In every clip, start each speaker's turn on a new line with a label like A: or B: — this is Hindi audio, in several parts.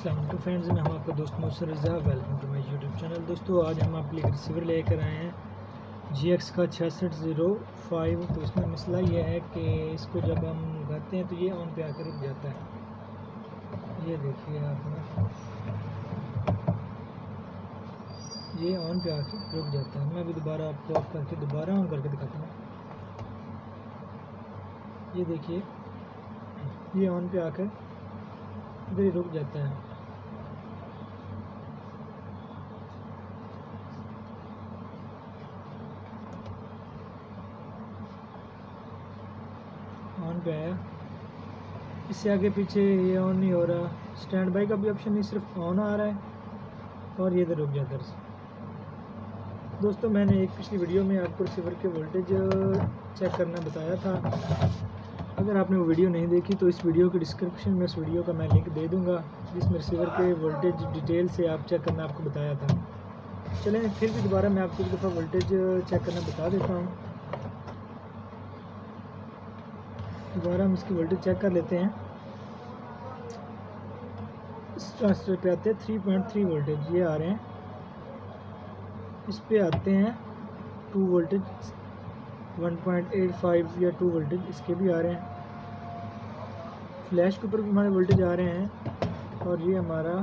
A: अस्सलाम वालेकुम फ्रेंड्स, मैं हूं आपका दोस्त Mohsin Raza. Welcome to my YouTube channel. दोस्तों आज हम आपके लिए रिसीवर लेकर आए हैं GX का 6605। तो इसमें मसला यह है कि इसको जब हम लगाते हैं तो ये ऑन पे आकर रुक जाता है। ये देखिए आप ना, ये ऑन पे आकर रुक जाता है। मैं अभी दोबारा आपको ऑफ करके दोबारा ऑन करके दिखाता हूँ। ये देखिए, ये ऑन पे आकर इधर ही रुक जाता है। ऑन पे आया, इससे आगे पीछे ये ऑन नहीं हो रहा। स्टैंड बाई का भी ऑप्शन नहीं, सिर्फ ऑन आ रहा है और ये इधर रुक जाता है। दोस्तों मैंने एक पिछली वीडियो में आपको रिसीवर के वोल्टेज चेक करना बताया था। अगर आपने वो वीडियो नहीं देखी तो इस वीडियो के डिस्क्रिप्शन में उस वीडियो का मैं लिंक दे दूंगा, जिसमें रिसीवर के वोल्टेज डिटेल से आप चेक करना आपको बताया था। चलें फिर भी दोबारा मैं आपको एक दफ़ा वोल्टेज चेक करना बता देता हूँ। दोबारा हम इसकी वोल्टेज चेक कर लेते हैं। इस ट्रांजिस्टर पे आते हैं 3.3 वोल्टेज, ये आ रहे हैं। इस पे आते हैं 2 वोल्टेज, 1.85 या 2 वोल्टेज इसके भी आ रहे हैं। फ्लैश के ऊपर भी हमारे वोल्टेज आ रहे हैं और ये हमारा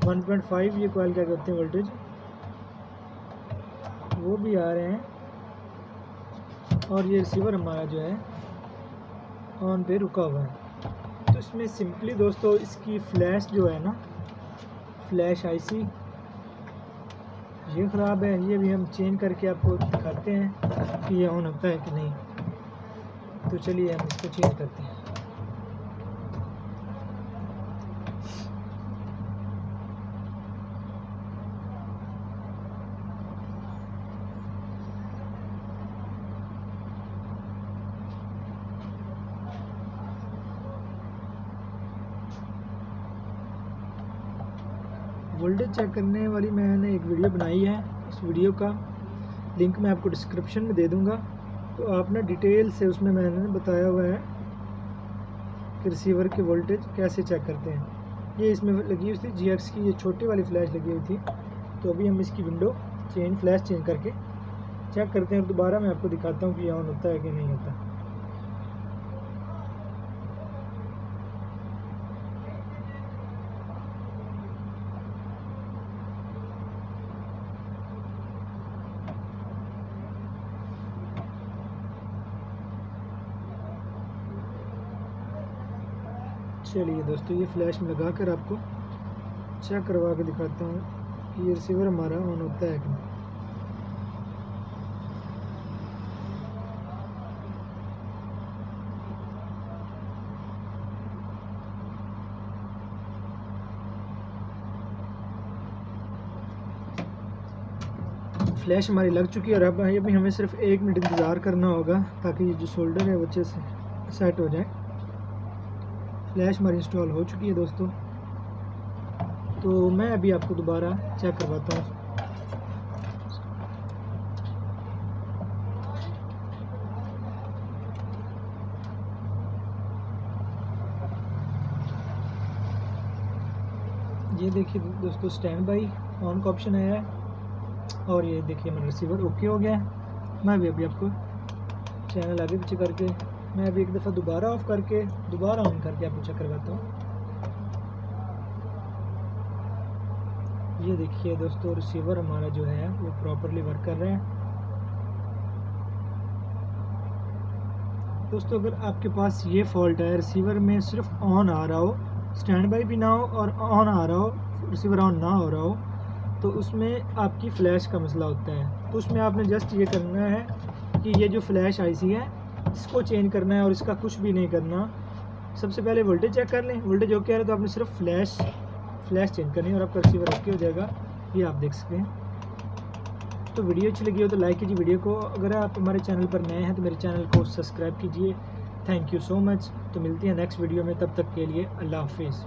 A: 1.5 ये कॉइल क्या कहते हैं वोल्टेज, वो भी आ रहे हैं। और ये रिसीवर हमारा जो है ऑन पे रुका हुआ है। तो इसमें सिंपली दोस्तों इसकी फ्लैश जो है ना, फ्लैश आईसी ये ख़राब है। ये भी हम चेंज करके आपको दिखाते हैं कि ये ऑन होता है कि नहीं। तो चलिए हम इसको चेंज करते हैं। वोल्टेज चेक करने वाली मैंने एक वीडियो बनाई है, उस वीडियो का लिंक मैं आपको डिस्क्रिप्शन में दे दूंगा। तो आप ना डिटेल से उसमें मैंने बताया हुआ है कि रिसीवर के वोल्टेज कैसे चेक करते हैं। ये इसमें लगी हुई थी GX की, ये छोटी वाली फ्लैश लगी हुई थी। तो अभी हम इसकी विंडो फ्लैश चेंज करके चेक करते हैं और दोबारा मैं आपको दिखाता हूँ कि ये ऑन होता है कि नहीं होता। चलिए दोस्तों, ये फ्लैश में लगा कर आपको चेक करवा के दिखाता हूँ कि ये रिसीवर हमारा ऑन होता है कि नहीं। फ्लैश हमारी लग चुकी है और अब अभी हमें सिर्फ 1 मिनट इंतज़ार करना होगा ताकि ये जो सोल्डर है वो अच्छे से सेट हो जाए। फ्लैश हमारी इंस्टॉल हो चुकी है दोस्तों। तो मैं अभी आपको दोबारा चेक करवाता हूँ। ये देखिए दोस्तों, स्टैंड बाई ऑन का ऑप्शन आया है और ये देखिए मेरा रिसीवर ओके हो गया है। मैं भी अभी आपको चैनल आगे पीछे करके मैं अभी एक दफ़ा दोबारा ऑफ करके दोबारा ऑन करके आपको चेक करवाता हूँ। ये देखिए दोस्तों, रिसीवर हमारा जो है वो प्रॉपरली वर्क कर रहा है। दोस्तों अगर आपके पास ये फॉल्ट है, रिसीवर में सिर्फ ऑन आ रहा हो, स्टैंड बाई भी ना हो और ऑन आ रहा हो, रिसीवर ऑन ना हो रहा हो, तो उसमें आपकी फ़्लैश का मसला होता है। तो उसमें आपने जस्ट ये करना है कि ये जो फ्लैश आईसी है इसको चेंज करना है और इसका कुछ भी नहीं करना। सबसे पहले वोल्टेज चेक कर लें। वोल्टेज ओके आ रहा है तो आपने सिर्फ फ्लैश चेंज करनी है और आपका रिसीवर ओके हो जाएगा। ये आप देख सकते हैं। तो वीडियो अच्छी लगी हो तो लाइक कीजिए वीडियो को। अगर आप हमारे चैनल पर नए हैं तो मेरे चैनल को सब्सक्राइब कीजिए। Thank you so much. तो मिलती हैं नेक्स्ट वीडियो में, तब तक के लिए अल्लाह हाफिज़।